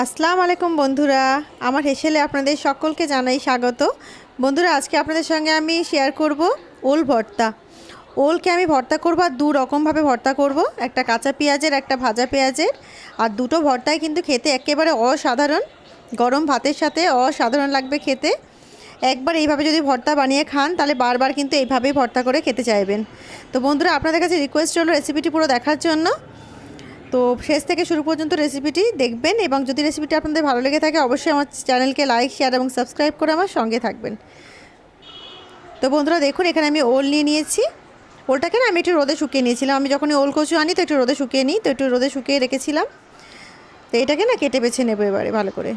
আসসালামু আলাইকুম বন্ধুরা, আমার হেসেলে আপনাদের সকলকে জানাই স্বাগত। বন্ধুরা, আজকে আপনাদের সঙ্গে আমি শেয়ার করব ওল ভর্তা। ওলকে আমি ভর্তা করব আর দু রকমভাবে ভর্তা করব, একটা কাঁচা পেঁয়াজের, একটা ভাজা পেঁয়াজের। আর দুটো ভর্তাই কিন্তু খেতে একেবারে অসাধারণ, গরম ভাতের সাথে অসাধারণ লাগবে খেতে। একবার এইভাবে যদি ভর্তা বানিয়ে খান তাহলে বারবার কিন্তু এইভাবেই ভর্তা করে খেতে চাইবেন। তো বন্ধুরা, আপনাদের কাছে রিকোয়েস্ট হলো রেসিপিটি পুরো দেখার জন্য। তো শেষ থেকে শুরু পর্যন্ত রেসিপিটি দেখবেন, এবং যদি রেসিপিটি আপনাদের ভালো লেগে থাকে অবশ্যই আমার চ্যানেলকে লাইক, শেয়ার এবং সাবস্ক্রাইব করে আমার সঙ্গে থাকবেন। তো বন্ধুরা দেখুন, এখানে আমি ওল নিয়ে নিয়েছি। ওলটাকে না আমি একটু রোদে শুকিয়ে নিয়েছিলাম। আমি যখন ওল কচু আনি তো একটু রোদে শুকিয়ে নিই, তো একটু রোদে শুকিয়ে রেখেছিলাম। তো এটাকে না কেটে বেছে নেবো এবারে ভালো করে।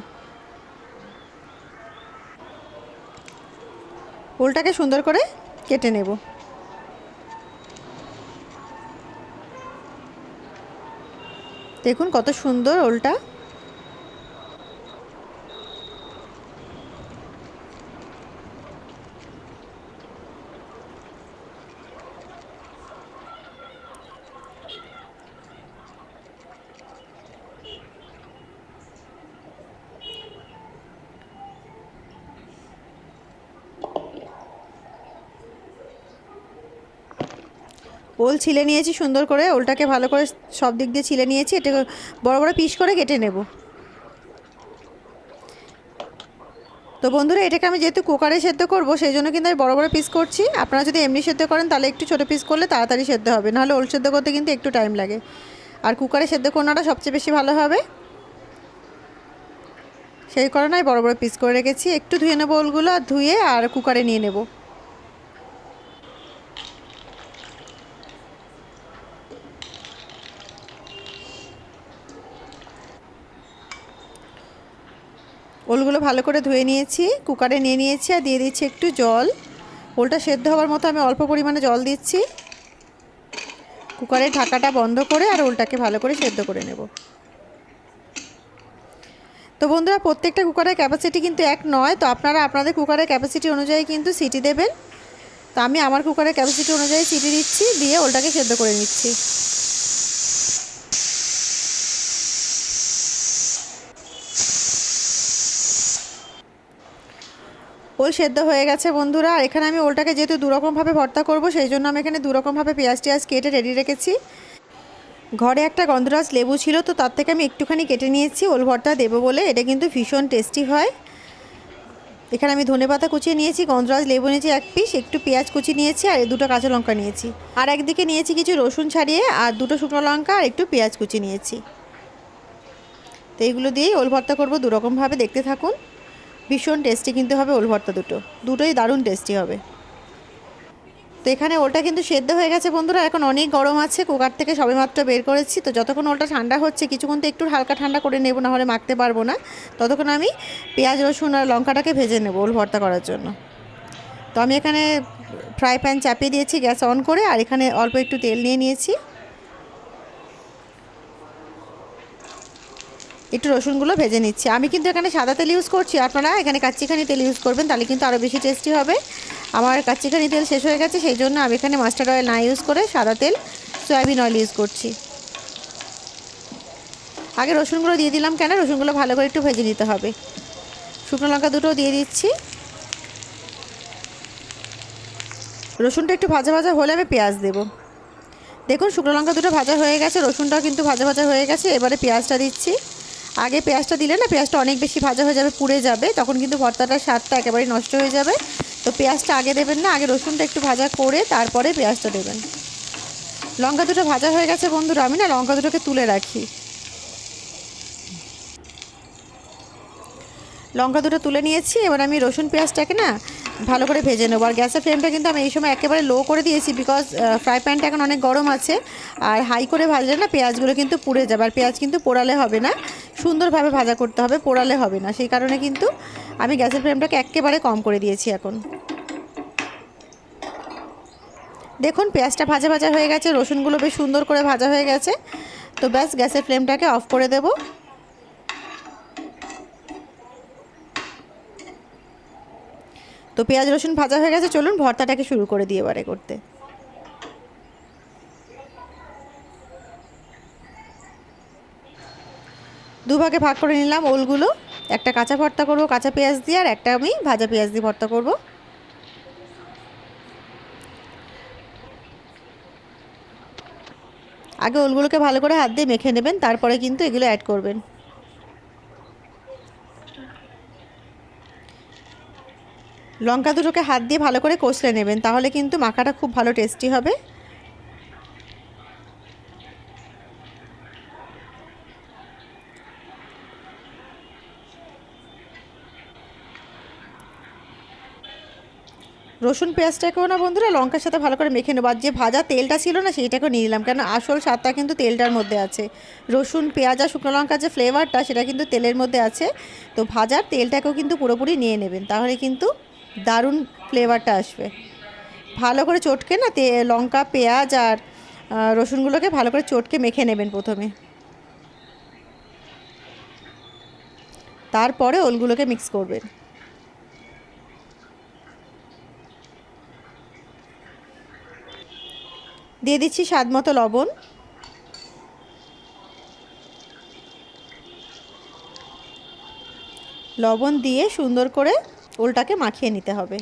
ওলটাকে সুন্দর করে কেটে নেব। দেখুন কত সুন্দর ওলটা। ওল ছিলে নিয়েছি সুন্দর করে, ওলটাকে ভালো করে সব দিক দিয়ে ছিলে নিয়েছি। এটাকে বড় বড় পিস করে কেটে নেব। তো বন্ধুরা, এটাকে আমি যেহেতু কুকারে সেদ্ধ করব সেই জন্য কিন্তু আমি বড় বড় পিস করছি। আপনারা যদি এমনি সেদ্ধ করেন তাহলে একটু ছোটো পিস করলে তাড়াতাড়ি সেদ্ধ হবে, নাহলে ওল সেদ্ধ করতে কিন্তু একটু টাইম লাগে। আর কুকারে সেদ্ধ করাটা সবচেয়ে বেশি ভালো হবে, সেই কারণে আমি বড় বড় পিস করে রেখেছি। একটু ধুয়ে নেবো ওলগুলো, আর ধুয়ে আর কুকারে নিয়ে নেব। ওলগুলো ভালো করে ধুয়ে নিয়েছি, কুকারে নিয়ে নিয়েছি, আর দিয়ে দিচ্ছি একটু জল। ওলটা সেদ্ধ হওয়ার মতো আমি অল্প পরিমাণে জল দিচ্ছি। কুকারের ঢাকাটা বন্ধ করে আর ওলটাকে ভালো করে সেদ্ধ করে নেব। তো বন্ধুরা, প্রত্যেকটা কুকারের ক্যাপাসিটি কিন্তু এক নয়, তো আপনারা আপনাদের কুকারের ক্যাপাসিটি অনুযায়ী কিন্তু সিটি দেবেন। তো আমি আমার কুকারের ক্যাপাসিটি অনুযায়ী সিটি দিচ্ছি, দিয়ে ওলটাকে সেদ্ধ করে নিচ্ছি। ওল সেদ্ধ হয়ে গেছে বন্ধুরা। আর এখানে আমি ওলটাকে যেহেতু দুরকমভাবে ভর্তা করব সেই জন্য আমি এখানে দুরকমভাবে পেঁয়াজ টিয়াজ কেটে রেডি রেখেছি। ঘরে একটা গন্ধরাজ লেবু ছিল, তো তার থেকে আমি একটুখানি কেটে নিয়েছি ওল ভর্তা দেবো বলে। এটা কিন্তু ভীষণ টেস্টি হয়। এখানে আমি ধনেপাতা কুচিয়ে নিয়েছি, গন্ধরাজ লেবু নিয়েছি এক পিস, একটু পেঁয়াজ কুচি নিয়েছি, আর দুটো কাঁচা লঙ্কা নিয়েছি। আর একদিকে নিয়েছি কিছু রসুন ছাড়িয়ে, আর দুটো শুকনো লঙ্কা, আর একটু পেঁয়াজ কুচি নিয়েছি। তো এইগুলো দিয়েই ওল ভর্তা করবো দুরকমভাবে, দেখতে থাকুন। ভীষণ টেস্টি কিন্তু হবে ওল ভর্তা, দুটোই দারুণ টেস্টি হবে। তো এখানে ওলটা কিন্তু সেদ্ধ হয়ে গেছে বন্ধুরা। এখন অনেক গরম আছে, কুকার থেকে সবেমাত্র বের করেছি। তো যতক্ষণ ওলটা ঠান্ডা হচ্ছে, কিছুক্ষণ তো একটু হালকা ঠান্ডা করে নেব, না হলে মাখতে পারবো না। ততক্ষণ আমি পেঁয়াজ রসুন আর লঙ্কাটাকে ভেজে নেব ওল ভর্তা করার জন্য। তো আমি এখানে ফ্রাই প্যান চাপিয়ে দিয়েছি গ্যাস অন করে, আর এখানে অল্প একটু তেল নিয়ে নিয়েছি। একটু রসুনগুলো ভেজে নিচ্ছি। আমি কিন্তু এখানে সাদা তেল ইউজ করছি, আপনারা এখানে কাচ্চিখানি তেল ইউজ করবেন, তাহলে কিন্তু আরও বেশি টেস্টি হবে। আমার কাচ্চিখানি তেল শেষ হয়ে গেছে, সেই জন্য আমি এখানে মাস্টার্ড অয়েল না ইউজ করে সাদা তেল, সয়াবিন অয়েল ইউজ করছি। আগে রসুনগুলো দিয়ে দিলাম, কেন রসুনগুলো ভালো করে একটু ভেজে নিতে হবে। শুকনো লঙ্কা দুটো দিয়ে দিচ্ছি। রসুনটা একটু ভাজা ভাজা হলে আমি পেঁয়াজ দেবো। দেখুন শুকনো লঙ্কা দুটো ভাজা হয়ে গেছে, রসুনটাও কিন্তু ভাজা ভাজা হয়ে গেছে। এবারে পেঁয়াজটা দিচ্ছি। আগে পেঁয়াজটা দিলে না পেঁয়াজটা অনেক বেশি ভাজা হয়ে যাবে, পুড়ে যাবে, তখন কিন্তু ভর্তাটার স্বাদটা একেবারেই নষ্ট হয়ে যাবে। তো পেঁয়াজটা আগে দেবেন না, আগে রসুনটা একটু ভাজা করে তারপরে পেঁয়াজটা দেবেন। লঙ্কা দুটো ভাজা হয়ে গেছে বন্ধুরা, আমি না লঙ্কা দুটোকে তুলে রাখি। লঙ্কা দুটো তুলে নিয়েছি। এবার আমি রসুন পেঁয়াজটাকে না ভালো করে ভেজে নেবো। আর গ্যাসের ফ্লেমটা কিন্তু আমি এই সময় একেবারে লো করে দিয়েছি, বিকজ ফ্রাই প্যানটা এখন অনেক গরম আছে। আর হাই করে ভাজলে না পেঁয়াজগুলো কিন্তু পুড়ে যাবে, আর পেঁয়াজ কিন্তু পোড়ালে হবে না, সুন্দরভাবে ভাজা করতে হবে, পোড়ালে হবে না। সেই কারণে কিন্তু আমি গ্যাসের ফ্লেমটাকে একেবারে কম করে দিয়েছি এখন। দেখুন পেঁয়াজটা ভাজা ভাজা হয়ে গেছে, রসুনগুলো বেশ সুন্দর করে ভাজা হয়ে গেছে। তো ব্যাস গ্যাসের ফ্লেমটাকে অফ করে দেবো। তো পেঁয়াজ রসুন ভাজা হয়ে গেছে, চলুন ভর্তাটাকে শুরু করে দিয়ে এবারে করতে। দুভাগে ভাগ করে নিলাম ওলগুলো। একটা কাঁচা ভর্তা করব কাঁচা পেঁয়াজ দিয়ে, আর একটা আমি ভাজা পেঁয়াজ দিয়ে ভর্তা করব। আগে ওলগুলোকে ভালো করে হাত দিয়ে মেখে নেবেন, তারপরে কিন্তু এগুলো অ্যাড করবেন। লঙ্কা দুটোকে হাত দিয়ে ভালো করে কষলে নেবেন, তাহলে কিন্তু মাখাটা খুব ভালো টেস্টি হবে। রসুন পেঁয়াজটাকেও না বন্ধুরা লঙ্কার সাথে ভালো করে মেখে নেব। আর যে ভাজা তেলটা ছিল না সেইটাকেও নিয়ে নিলাম, কেন আসল স্বাদটা কিন্তু তেলটার মধ্যে আছে। রসুন পেঁয়াজ আর শুকনো লঙ্কার যে ফ্লেভারটা সেটা কিন্তু তেলের মধ্যে আছে। তো ভাজার তেলটাকেও কিন্তু পুরোপুরি নিয়ে নেবেন, তাহলে কিন্তু দারুণ ফ্লেভারটা আসবে। ভালো করে চটকে না লঙ্কা পেঁয়াজ আর রসুনগুলোকে ভালো করে চটকে মেখে নেবেন প্রথমে, তারপরে ওলগুলোকে মিক্স করবেন। দিয়ে দিচ্ছি স্বাদ মতো লবণ। লবণ দিয়ে সুন্দর করে ওলটাকে মাখিয়ে নিতে হবে।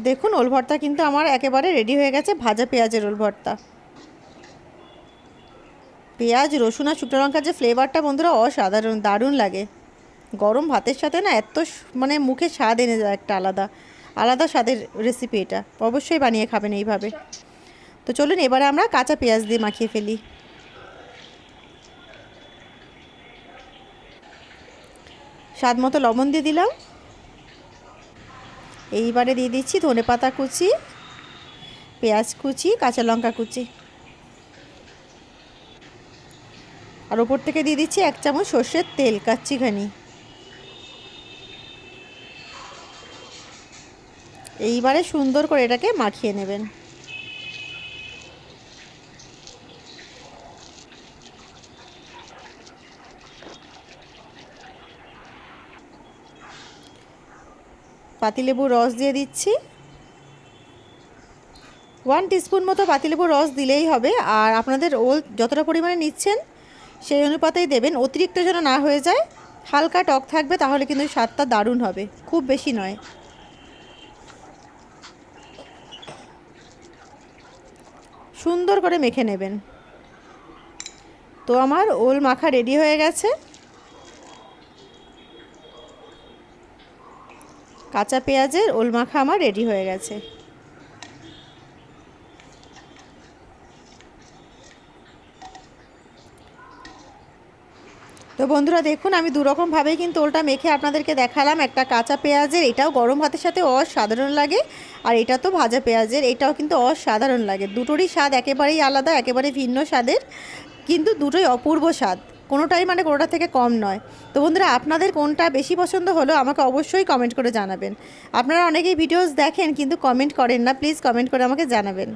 দেখুন ওল ভর্তা কিন্তু আমার একেবারে রেডি হয়ে গেছে, ভাজা পেঁয়াজের ওল ভর্তা। পেঁয়াজ রসুন আর শুকনো লঙ্কার যে ফ্লেভারটা বন্ধুরা অসাধারণ, দারুণ লাগে। গরম ভাতের সাথে না এত মানে মুখে স্বাদ এনে যায়, একটা আলাদা আলাদা স্বাদের রেসিপি এটা। অবশ্যই বানিয়ে খাবেন এইভাবে। তো চলুন এবারে আমরা কাঁচা পেঁয়াজ দিয়ে মাখিয়ে ফেলি। স্বাদ মতো লবণ দিয়ে দিলাম। এইবারে দিয়ে দিচ্ছি ধনেপাতা কুচি, পেঁয়াজ কুচি, কাঁচা লঙ্কা কুচি, আর ওপর থেকে দিয়ে দিচ্ছি 1 চামচ সর্ষের তেল কাচ্চিঘানি। এইবারে সুন্দর করে এটাকে মাখিয়ে নেবেন। পাতিলেবুর রস দিয়ে দিচ্ছি। 1 টিস্পুন মতো পাতিলেবুর রস দিলেই হবে। আর আপনাদের ওল যতটা পরিমাণে নিচ্ছেন সেই অনুপাতেই দেবেন, অতিরিক্ত যেন না হয়ে যায়। হালকা টক থাকবে, তাহলে কিন্তু স্বাদটা দারুণ হবে, খুব বেশি নয়। সুন্দর করে মেখে নেবেন। তো আমার ওল মাখা রেডি হয়ে গেছে। কাঁচা পেঁয়াজের ওল মাখা আমার রেডি হয়ে গেছে। তো বন্ধুরা দেখুন, আমি দুরকমভাবেই কিন্তু ওলটা মেখে আপনাদেরকে দেখালাম। একটা কাঁচা পেঁয়াজের, এটাও গরম ভাতের সাথে অসাধারণ লাগে। আর এটা তো ভাজা পেঁয়াজের, এটাও কিন্তু অসাধারণ লাগে। দুটোরই স্বাদ একেবারেই আলাদা, একেবারে ভিন্ন স্বাদের, কিন্তু দুটোই অপূর্ব স্বাদ। কোনোটাই মানে কোনোটা থেকে কম নয়। তো বন্ধুরা আপনাদের কোনটা বেশি পছন্দ হলো আমাকে অবশ্যই কমেন্ট করে জানাবেন। আপনারা অনেকেই ভিডিওস দেখেন কিন্তু কমেন্ট করেন না, প্লিজ কমেন্ট করে আমাকে জানাবেন।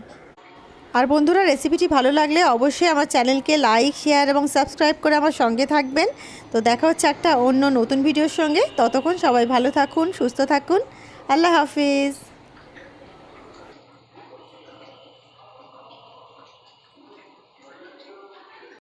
আর বন্ধুরা রেসিপিটি ভালো লাগলে অবশ্যই আমার চ্যানেলকে লাইক শেয়ার এবং সাবস্ক্রাইব করে আমার সঙ্গে থাকবেন। তো দেখা হচ্ছে একটা অন্য নতুন ভিডিওর সঙ্গে। ততক্ষণ সবাই ভালো থাকুন, সুস্থ থাকুন। আল্লাহ হাফিজ।